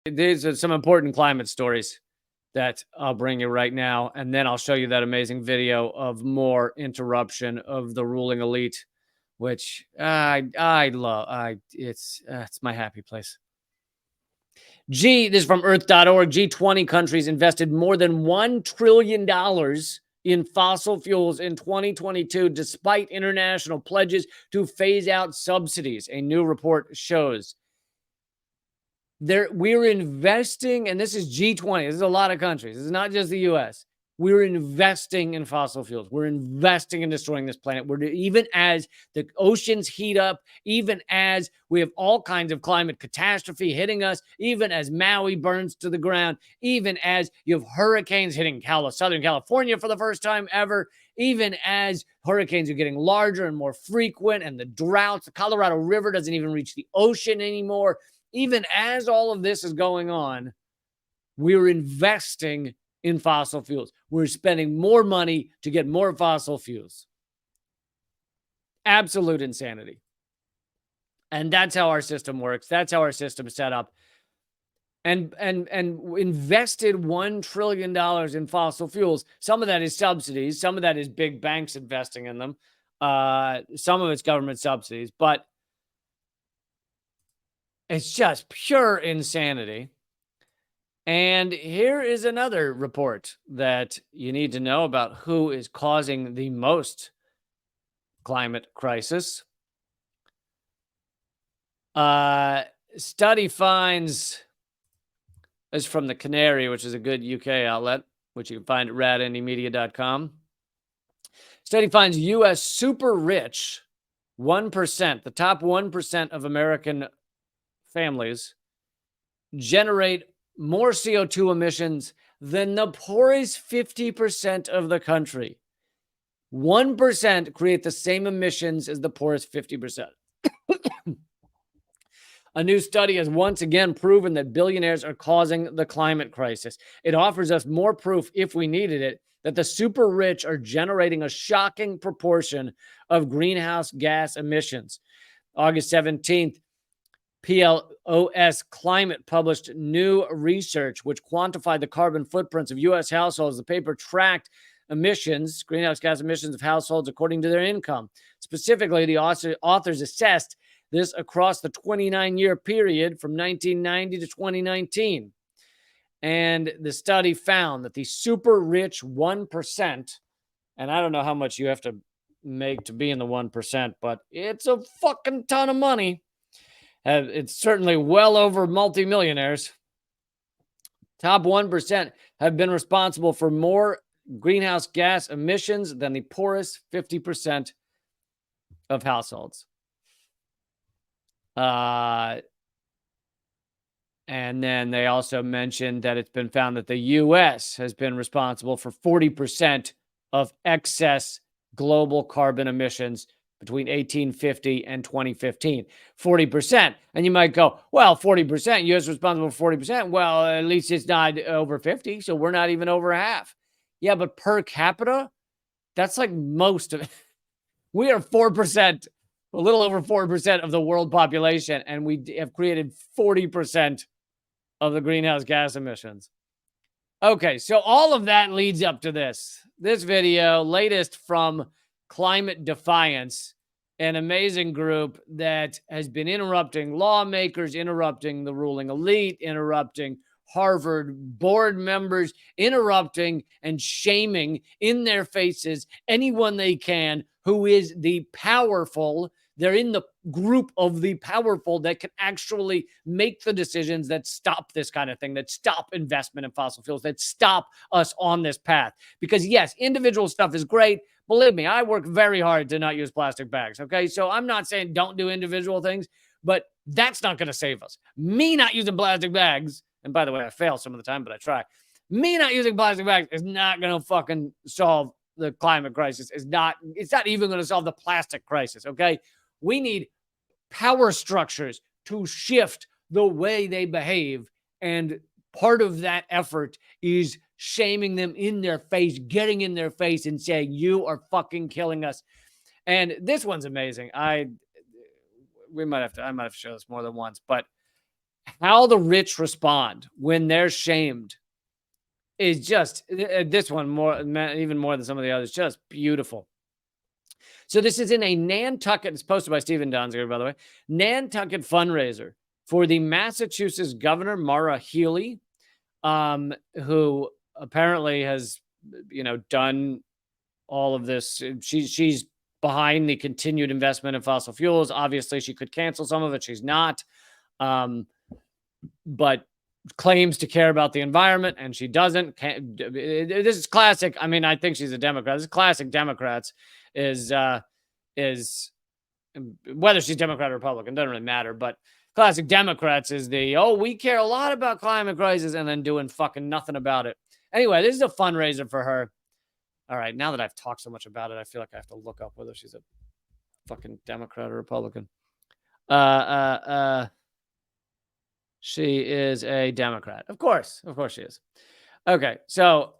These are some important climate stories that I'll bring you right now, and then I'll show you that amazing video of more interruption of the ruling elite, which I love. It's my happy place. This is from Earth.org. G20 countries invested more than $1 trillion in fossil fuels in 2022, despite international pledges to phase out subsidies, a new report shows. We're investing, and this is G20. This is a lot of countries. This is not just the US. We're investing in fossil fuels. We're investing in destroying this planet. Even as the oceans heat up, even as we have all kinds of climate catastrophe hitting us, even as Maui burns to the ground, even as you have hurricanes hitting Southern California for the first time ever, even as hurricanes are getting larger and more frequent, and the droughts, the Colorado River doesn't even reach the ocean anymore. Even as all of this is going on, we're investing in fossil fuels. We're spending more money to get more fossil fuels. Absolute insanity. And that's how our system works. That's how our system is set up. And invested $1 trillion in fossil fuels. Some of that is subsidies. Some of that is big banks investing in them. Some of it's government subsidies. But it's just pure insanity. And here is another report that you need to know about who is causing the most climate crisis. Study finds, this is from the Canary, which is a good UK outlet, which you can find at radindymedia.com. Study finds U.S. super rich 1%, the top 1% of American families generate more CO2 emissions than the poorest 50% of the country. 1% create the same emissions as the poorest 50%. A new study has once again proven that billionaires are causing the climate crisis. It offers us more proof, if we needed it, that the super rich are generating a shocking proportion of greenhouse gas emissions. August 17th, PLOS Climate published new research which quantified the carbon footprints of U.S. households. The paper tracked emissions, greenhouse gas emissions of households according to their income. Specifically, the authors assessed this across the 29-year period from 1990 to 2019. And the study found that the super rich 1%, and I don't know how much you have to make to be in the 1%, but it's a fucking ton of money. It's certainly well over multimillionaires. Top 1% have been responsible for more greenhouse gas emissions than the poorest 50% of households. And then they also mentioned that it's been found that the U.S. has been responsible for 40% of excess global carbon emissions between 1850 and 2015. 40%. And you might go, well, 40%, U.S. responsible for 40%. Well, at least it's not over 50, so we're not even over half. Yeah, but per capita, that's like most of it. We are 4%, a little over 4% of the world population, and we have created 40% of the greenhouse gas emissions. Okay, so all of that leads up to this. This video, latest from Climate Defiance, an amazing group that has been interrupting lawmakers, interrupting the ruling elite, interrupting Harvard board members, interrupting and shaming in their faces anyone they can who is the powerful. They're in the group of the powerful that can actually make the decisions that stop this kind of thing, that stop investment in fossil fuels, that stop us on this path. Because yes, individual stuff is great. Believe me, I work very hard to not use plastic bags, okay? So I'm not saying don't do individual things, but that's not going to save us. Me not using plastic bags, and by the way, I fail some of the time, but I try. Me not using plastic bags is not going to fucking solve the climate crisis. It's not even going to solve the plastic crisis, okay? We need power structures to shift the way they behave. And part of that effort is shaming them in their face, getting in their face and saying, you are fucking killing us. And this one's amazing. I might have to show this more than once, but how the rich respond when they're shamed is just, this one even more than some of the others, just beautiful. So this is in a Nantucket, it's posted by Stephen Donziger, by the way, Nantucket fundraiser for the Massachusetts Governor Maura Healey, who apparently has, done all of this. She's behind the continued investment in fossil fuels. Obviously, she could cancel some of it. She's not. But claims to care about the environment, and she doesn't. This is classic. I mean, I think she's a Democrat. This is classic Democrats. Is whether she's Democrat or Republican doesn't really matter. But classic Democrats is we care a lot about climate crisis, and then doing fucking nothing about it. Anyway, this is a fundraiser for her. All right, now that I've talked so much about it, I feel like I have to look up whether she's a fucking Democrat or Republican. She is a Democrat. Of course she is. Okay, so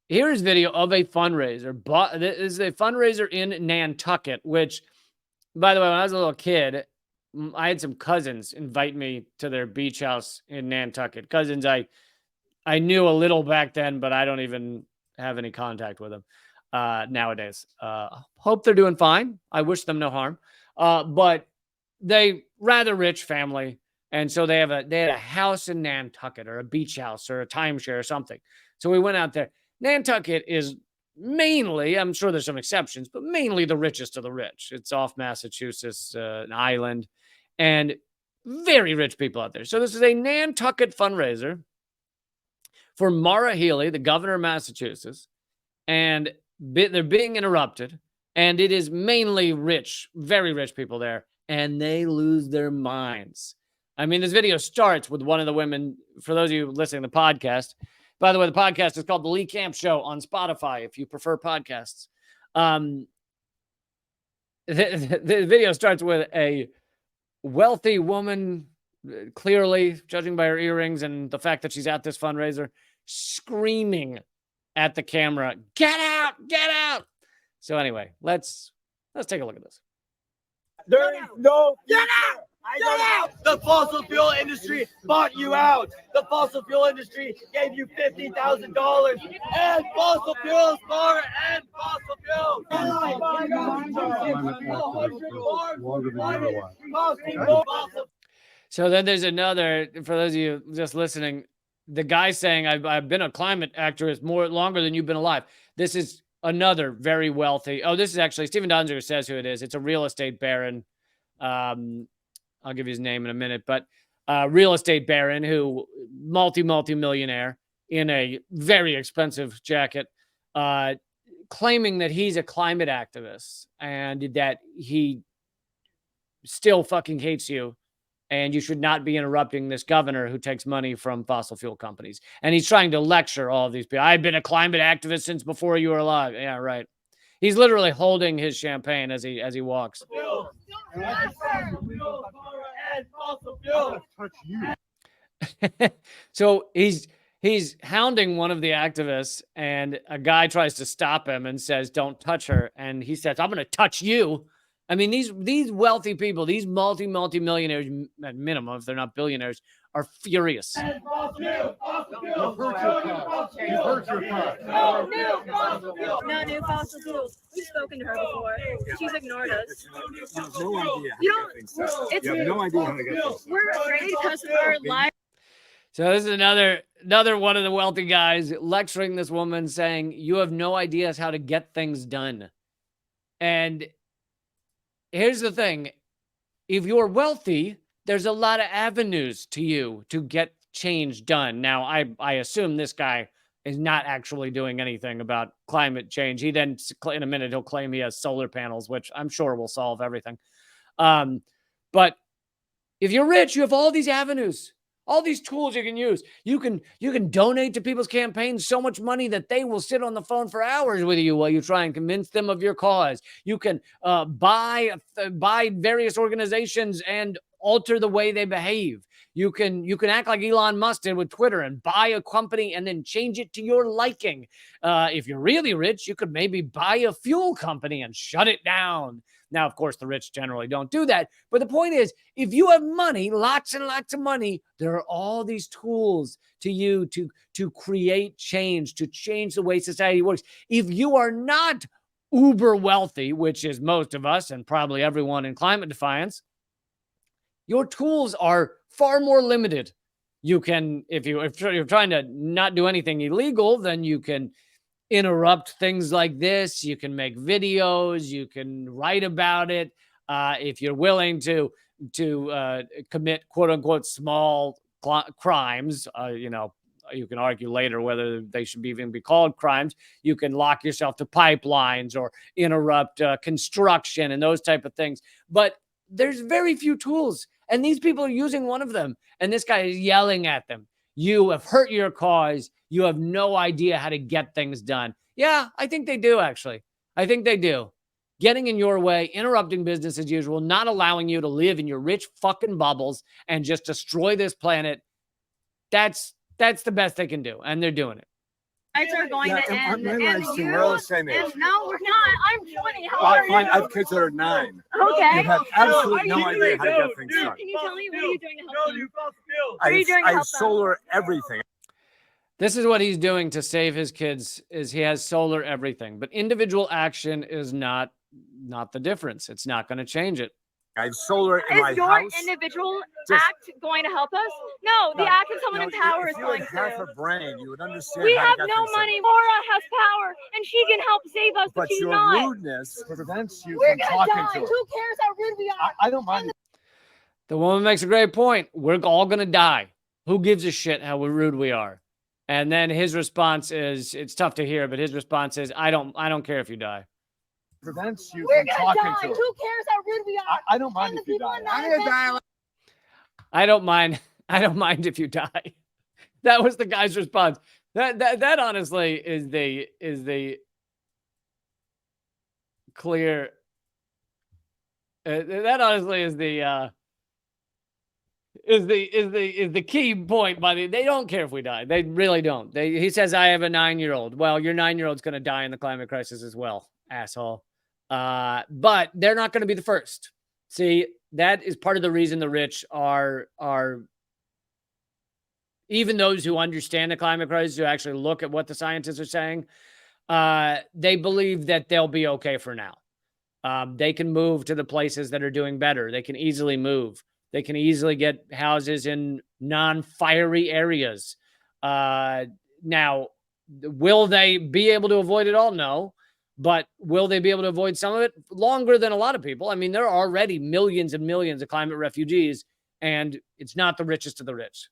here's video of a fundraiser. This is a fundraiser in Nantucket, which, by the way, when I was a little kid, I had some cousins invite me to their beach house in Nantucket. Cousins I knew a little back then, but I don't even have any contact with them nowadays. Hope they're doing fine. I wish them no harm. But they rather rich family. And so they had a house in Nantucket, or a beach house, or a timeshare or something. So we went out there. Nantucket is mainly, I'm sure there's some exceptions, but mainly the richest of the rich. It's off Massachusetts, an island, and very rich people out there. So this is a Nantucket fundraiser for Maura Healey, the governor of Massachusetts, and they're being interrupted, and it is mainly rich, very rich people there, and they lose their minds. I mean, this video starts with one of the women, for those of you listening to the podcast. By the way, the podcast is called The Leecamp Show on Spotify, if you prefer podcasts. The video starts with a wealthy woman, clearly, judging by her earrings and the fact that she's at this fundraiser, screaming at the camera, "Get out, get out." So anyway, let's take a look at this. There is no get out. The fossil fuel industry bought you out. The fossil fuel industry gave you $50,000. And fossil fuels, more and fossil fuels. So then there's another, for those of you just listening, the guy saying, I've been a climate activist longer than you've been alive. This is another very wealthy. Oh, this is actually, Stephen Donziger says who it is. It's a real estate baron. I'll give you his name in a minute, but real estate baron who multi-millionaire in a very expensive jacket, claiming that he's a climate activist and that he still fucking hates you. And you should not be interrupting this governor who takes money from fossil fuel companies. And he's trying to lecture all of these people. I've been a climate activist since before you were alive. Yeah, right. He's literally holding his champagne as he walks. So he's hounding one of the activists, and a guy tries to stop him and says, "Don't touch her." And he says, "I'm going to touch you." I mean, these wealthy people, these multi-millionaires at minimum, if they're not billionaires, are furious. No new fossil fuels. We've spoken to her before. She's ignored us. You have no idea how to get this. We're afraid because of our life. So this is another one of the wealthy guys lecturing this woman, saying, "You have no idea how to get things done." And here's the thing. If you're wealthy, there's a lot of avenues to you to get change done. Now, I assume this guy is not actually doing anything about climate change. He then, in a minute, he'll claim he has solar panels, which I'm sure will solve everything. But if you're rich, you have all these avenues, all these tools you can use. You can donate to people's campaigns so much money that they will sit on the phone for hours with you while you try and convince them of your cause. You can buy various organizations and alter the way they behave. You can act like Elon Musk did with Twitter and buy a company and then change it to your liking. If you're really rich, you could maybe buy a fuel company and shut it down. Now, of course, the rich generally don't do that. But the point is, if you have money, lots and lots of money, there are all these tools to you to create change, to change the way society works. If you are not uber wealthy, which is most of us and probably everyone in climate defiance, your tools are far more limited. You can, if you're trying to not do anything illegal, then you can interrupt things like this. You can make videos. You can write about it. If you're willing to commit quote unquote small crimes, you can argue later whether they should even be called crimes. You can lock yourself to pipelines or interrupt construction and those type of things. But there's very few tools, and these people are using one of them. And this guy is yelling at them. You have hurt your cause. You have no idea how to get things done. Yeah, I think they do, actually. I think they do. Getting in your way, interrupting business as usual, not allowing you to live in your rich fucking bubbles and just destroy this planet. That's the best they can do, and they're doing it. Rights are going to end. We're all the same age. No, we're not. I'm 20. How Well, are you? I have kids that are 9. Okay. You have absolutely no you idea how to don't. get things Dude, done. Can you tell me what are you doing to help them? fossil are you doing to I help them? solar everything. This is what he's doing to save his kids, is he has solar everything. But individual action is not the difference. It's not going to change it. I have solar in my Is your house. individual Just- act going to help us? No, the act of someone in power is If you going had half to. a brain, you would understand We how have to get no things done. money. Laura has power, and she can help save us, but But she's your not. rudeness prevents you We're from gonna talking die. to her. Who cares how rude we are? I don't mind. The woman makes a great point. We're all going to die. Who gives a shit how rude we are? And then his response is, it's tough to hear, but his response is, I don't care if you die. Prevents you We're from gonna talking die. to her. Who cares how rude we are? I don't mind And if the you people die. in that I'm gonna die. I don't mind. I don't mind if you die. That was the guy's response. That honestly is the clear. That honestly is the key point. They don't care if we die. They really don't. He says, I have a 9-year-old. Well, your 9-year-old's going to die in the climate crisis as well, asshole. But they're not going to be the first. See, that is part of the reason the rich are even those who understand the climate crisis, who actually look at what the scientists are saying, they believe that they'll be okay for now. They can move to the places that are doing better. They can easily move. They can easily get houses in non-fiery areas. Now, will they be able to avoid it all? No. But will they be able to avoid some of it? Longer than a lot of people. I mean, there are already millions and millions of climate refugees, and it's not the richest of the rich.